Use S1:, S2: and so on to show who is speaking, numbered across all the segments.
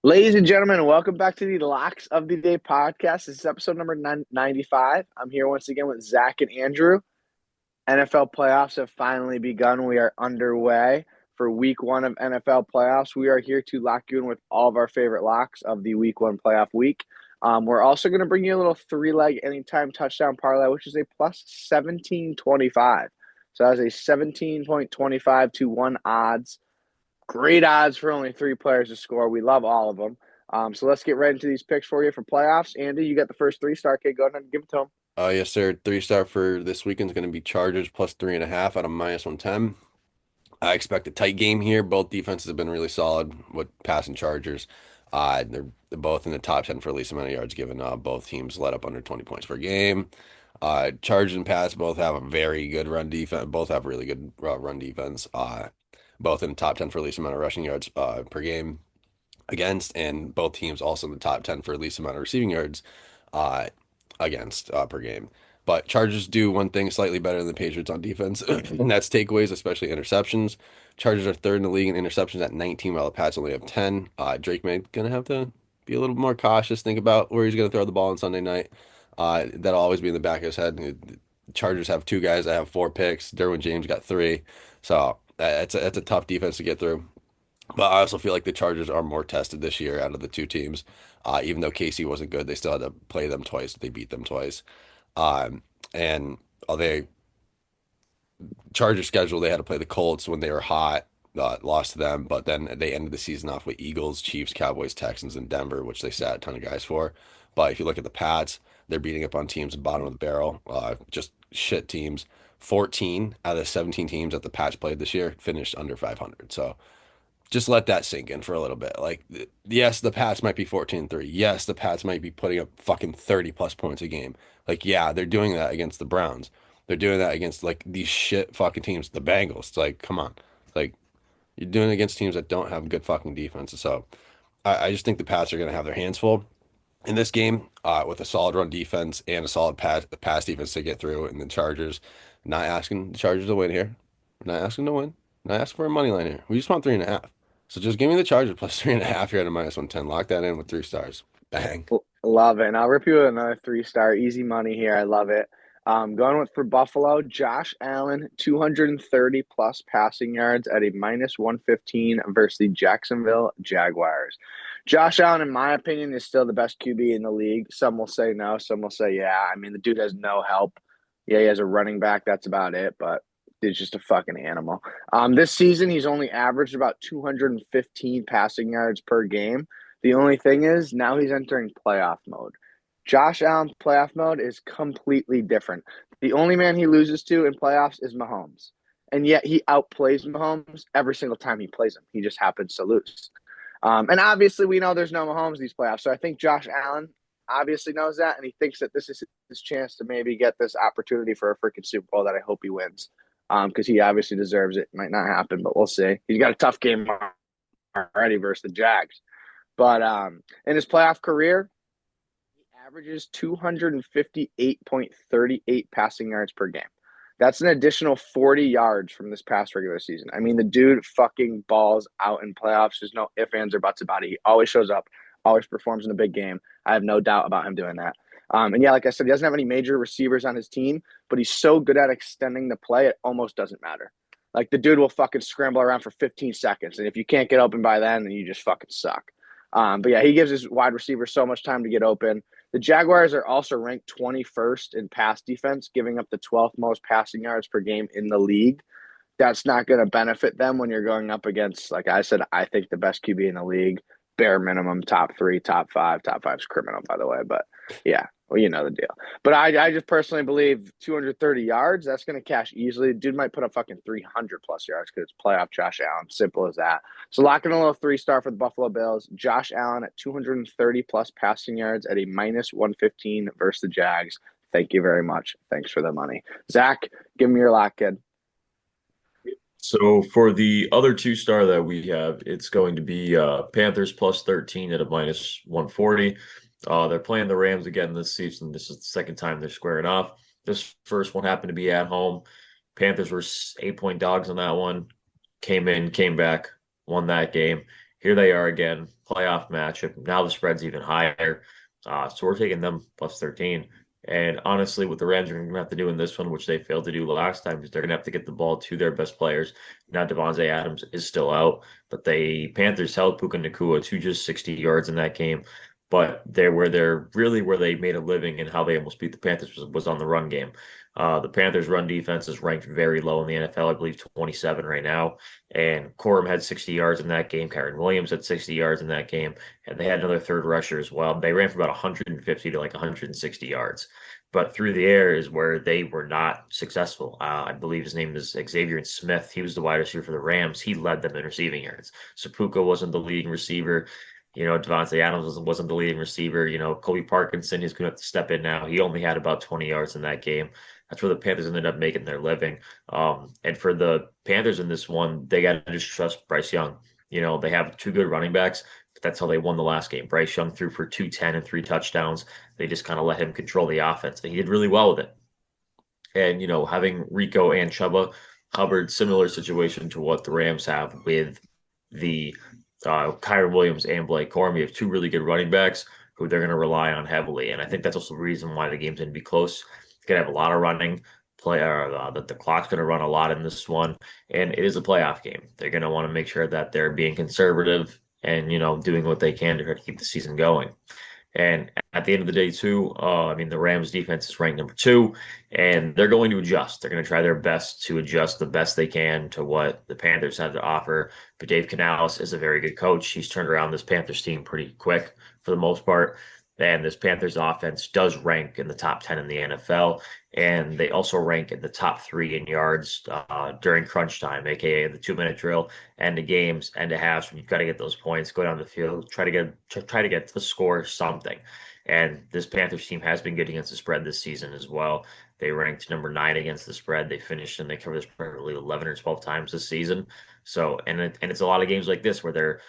S1: Ladies and gentlemen, welcome back to the Locks of the Day podcast. This is episode number 95. I'm here once again with Zach and Andrew. NFL playoffs have finally begun. We are underway for week one of NFL playoffs. We are here to lock you in with all of our favorite locks of the week one playoff week. We're also going to bring you a little three-leg anytime touchdown parlay, which is a plus 1725. So that's a 17.25 to 1 odds. Great odds for only three players to score. We love all of them. So let's get right into these picks for you for playoffs. Andy, you got the first three-star kid. Go ahead and give it to him.
S2: Yes, sir. 3-star for this weekend is going to be Chargers plus 3.5 out of minus 110. I expect a tight game here. Both defenses have been really solid with passing Chargers. They're both in the top 10 for least amount of yards given. Both teams let up under 20 points per game. Chargers and Pats both have a very good run defense. Both have really good run defense. Both in the top 10 for least amount of rushing yards per game against, and both teams also in the top 10 for least amount of receiving yards uh, against per game. But Chargers do one thing slightly better than the Patriots on defense, and that's takeaways, especially interceptions. Chargers are third in the league in interceptions at 19, while the Pats only have 10. Drake may gonna have to be a little more cautious, think about where he's gonna throw the ball on Sunday night. That'll always be in the back of his head. The Chargers have two guys that have 4 picks. Derwin James got 3, so it's a tough defense to get through. But I also feel like the Chargers are more tested this year out of the two teams. Even though KC wasn't good, they still had to play them twice. They beat them twice. And they Chargers schedule, they had to play the Colts when they were hot, lost to them. But then they ended the season off with Eagles, Chiefs, Cowboys, Texans, and Denver, which they sat a ton of guys for. But if you look at the Pats, they're beating up on teams at the bottom of the barrel, just shit teams. 14 out of the 17 teams that the Pats played this year finished under 500. So just let that sink in for a little bit. Like, yes, the Pats might be 14-3. Yes, the Pats might be putting up fucking 30 plus points a game. Like, yeah, they're doing that against the Browns. They're doing that against like these shit fucking teams, the Bengals. It's like, come on. Like, you're doing it against teams that don't have good fucking defenses. So I just think the Pats are going to have their hands full in this game with a solid run defense and a solid pass defense to get through. And the Chargers, not asking the Chargers to win here. We're not asking to win. Not asking for a money line here. We just want 3.5. So just give me the Chargers plus 3.5 here at a minus 110. Lock that in with 3 stars. Bang.
S1: Love it. And I'll rip you with another three-star. Easy money here. I love it. Going with for Buffalo, Josh Allen, 230 plus passing yards at a minus 115 versus the Jacksonville Jaguars. Josh Allen, in my opinion, is still the best QB in the league. Some will say no. Some will say yeah. I mean, the dude has no help. Yeah, he has a running back. That's about it. But he's just a fucking animal. This season, he's only averaged about 215 passing yards per game. The only thing is now he's entering playoff mode. Josh Allen's playoff mode is completely different. The only man he loses to in playoffs is Mahomes. And yet he outplays Mahomes every single time he plays him. He just happens to lose. And obviously, we know there's no Mahomes these playoffs. So I think Josh Allen obviously knows that. And he thinks that this is his chance to maybe get this opportunity for a freaking Super Bowl that I hope he wins. Because he obviously deserves it. Might not happen, but we'll see. He's got a tough game already versus the Jags. But in his playoff career, he averages 258.38 passing yards per game. That's an additional 40 yards from this past regular season. I mean, the dude fucking balls out in playoffs. There's no ifs, ands, or buts about it. He always shows up, always performs in a big game. I have no doubt about him doing that. And yeah, like I said, he doesn't have any major receivers on his team, but he's so good at extending the play, it almost doesn't matter. Like, the dude will fucking scramble around for 15 seconds. And if you can't get open by then you just fucking suck. But yeah, he gives his wide receivers so much time to get open. The Jaguars are also ranked 21st in pass defense, giving up the 12th most passing yards per game in the league. That's not going to benefit them when you're going up against, like I said, I think the best QB in the league, bare minimum, top 3, top 5. Top 5's criminal, by the way. But yeah, well, you know the deal. But I just personally believe 230 yards, that's going to cash easily. Dude might put up fucking 300 plus yards because it's playoff Josh Allen. Simple as that. So lock in a little 3-star for the Buffalo Bills. Josh Allen at 230 plus passing yards at a minus 115 versus the Jags. Thank you very much. Thanks for the money. Zach, give me your lock, kid.
S3: So for the other 2-star that we have, it's going to be Panthers plus 13 at a minus 140. They're playing the Rams again this season. This is the second time they're squaring off. This first one happened to be at home. Panthers were 8-point dogs on that one. Came in, came back, won that game. here they are again, playoff matchup. Now the spread's even higher. So we're taking them plus 13. And honestly, what the Rams are going to have to do in this one, which they failed to do last time, is they're going to have to get the ball to their best players. Now Devontae Adams is still out, but the Panthers held Puka Nacua to just 60 yards in that game. But they're really where they made a living and how they almost beat the Panthers was on the run game. The Panthers' run defense is ranked very low in the NFL, I believe 27 right now. And Corum had 60 yards in that game. Kyren Williams had 60 yards in that game. And they had another third rusher as well. They ran for about 150 to like 160 yards. But through the air is where they were not successful. I believe his name is Xavier Smith. He was the wide receiver for the Rams. He led them in receiving yards. So Puka wasn't the leading receiver. Devontae Adams wasn't the leading receiver. Colby Parkinson is going to have to step in now. He only had about 20 yards in that game. That's where the Panthers ended up making their living. And for the Panthers in this one, they got to just trust Bryce Young. They have two good running backs. But that's how they won the last game. Bryce Young threw for 210 and 3 touchdowns. They just kind of let him control the offense. And he did really well with it. And, having Rico and Chuba Hubbard, similar situation to what the Rams have with the Kyren Williams and Blake Corum. You have two really good running backs who they're going to rely on heavily. And I think that's also the reason why the game's going to be close. It's going to have a lot of running. That the clock's going to run a lot in this one. And it is a playoff game. They're going to want to make sure that they're being conservative and, doing what they can to try to keep the season going. And at the end of the day, too, the Rams defense is ranked number 2, and they're going to adjust. They're going to try their best to adjust the best they can to what the Panthers have to offer. But Dave Canales is a very good coach. He's turned around this Panthers team pretty quick for the most part. And this Panthers offense does rank in the top 10 in the NFL. And they also rank in the top 3 in yards during crunch time, aka the 2-minute drill, end of games, end of halves. When you've got to get those points, go down the field, try to get the score something. And this Panthers team has been good against the spread this season as well. They ranked number 9 against the spread. They finished and they covered the spread probably 11 or 12 times this season. So, and it's a lot of games like this where they're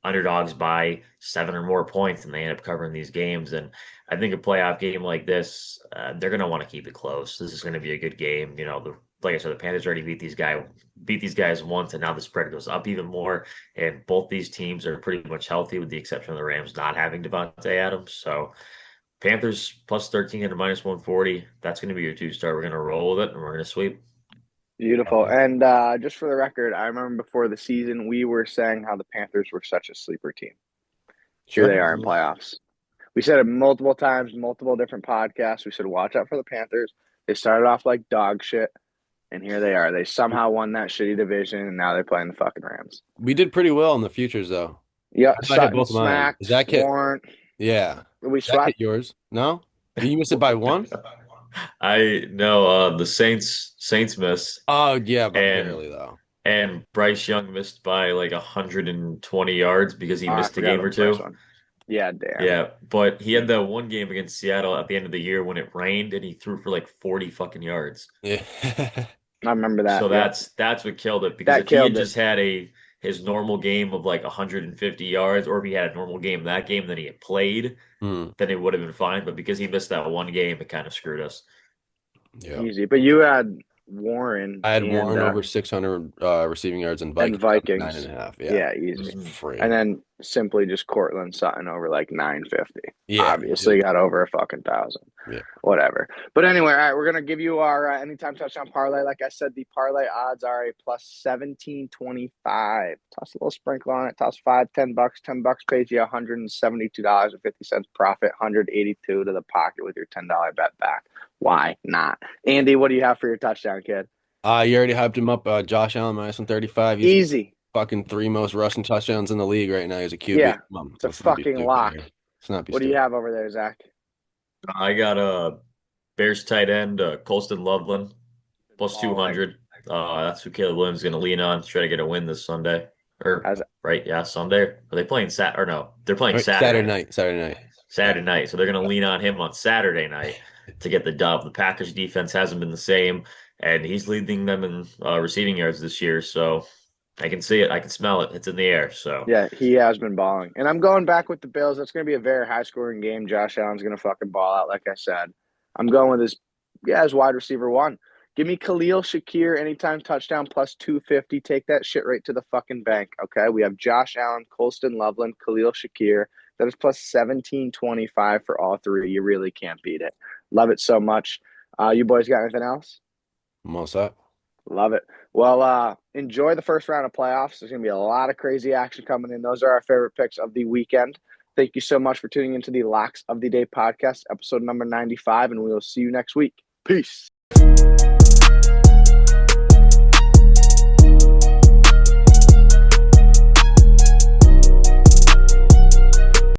S3: underdogs by 7 or more points and they end up covering these games. And I think a playoff game like this, they're going to want to keep it close. This is going to be a good game. Like I said, the Panthers already beat these guys once, and now the spread goes up even more. And both these teams are pretty much healthy, with the exception of the Rams not having Devontae Adams. So Panthers plus 13 and minus 140. That's going to be your 2-star. We're going to roll with it, and we're going to sweep.
S1: Beautiful. And just for the record, I remember before the season, we were saying how the Panthers were such a sleeper team. Here they are in playoffs. We said it multiple times, multiple different podcasts. We said, watch out for the Panthers. They started off like dog shit, and here they are. They somehow won that shitty division, and now they're playing the fucking Rams.
S2: We did pretty well in the futures, though.
S1: Yeah,
S2: I
S1: Sutton
S2: hit both mine.
S1: smacked,
S2: Is that kid?
S1: Warrant.
S2: Yeah.
S1: We
S2: That
S1: swept.
S2: hit yours? No? You missed it by 1?
S3: I know the Saints missed.
S2: Oh, yeah, but
S3: And
S2: barely, though.
S3: And Bryce Young missed by like 120 yards because he missed a game or two.
S1: Yeah, damn.
S3: Yeah, but he had that one game against Seattle at the end of the year when it rained and he threw for like 40 fucking yards.
S2: Yeah.
S1: I remember that.
S3: So
S1: yeah.
S3: that's what killed it, because
S1: That
S3: if he had
S1: killed it.
S3: just had his normal game of like 150 yards, or if he had a normal game that game that he had played, then it would have been fine. But because he missed that one game, it kind of screwed us.
S2: Yeah.
S1: Easy. But you had Warren.
S2: I had Warren over 600 receiving yards and Vikings. 9.5.
S1: Yeah, easy.
S2: Free.
S1: And then simply just Cortland Sutton over like 950.
S2: Yeah,
S1: obviously got over a fucking 1,000.
S2: Yeah,
S1: whatever. But anyway, all right, we're gonna give you our anytime touchdown parlay. Like I said, the parlay odds are a plus 1725. Toss a little sprinkle on it. Toss $5, $10. $10 pays you $172.50 profit. 182 to the pocket with your $10 bet back. Why not? Andy, what do you have for your touchdown, kid?
S2: You already hyped him up. Josh Allen minus 135.
S1: Easy.
S2: Fucking 3 most rushing touchdowns in the league right now. He's a QB.
S1: Yeah, it's a fucking lock.
S2: What
S1: do you have over there, Zach?
S3: I got a Bears tight end, Colston Loveland, plus 200. That's who Caleb Williams is going to lean on to try to get a win this Sunday. Right? Yeah, Sunday. Are they playing Or no, they're playing Saturday. Saturday night. So they're going to lean on him on Saturday night to get the dub. The Packers defense hasn't been the same, and he's leading them in receiving yards this year. So I can see it. I can smell it. It's in the air. So
S1: yeah, he has been balling. And I'm going back with the Bills. It's going to be a very high-scoring game. Josh Allen's going to fucking ball out, like I said. I'm going with his wide receiver 1. Give me Khalil Shakir anytime touchdown plus 250. Take that shit right to the fucking bank, okay? We have Josh Allen, Colston Loveland, Khalil Shakir. That is plus 1725 for all three. You really can't beat it. Love it so much. You boys got anything else?
S2: I'm all set.
S1: Love it. Well, enjoy the first round of playoffs. There's going to be a lot of crazy action coming in. Those are our favorite picks of the weekend. Thank you so much for tuning into the Locks of the Day podcast, episode number 95, and we will see you next week. Peace.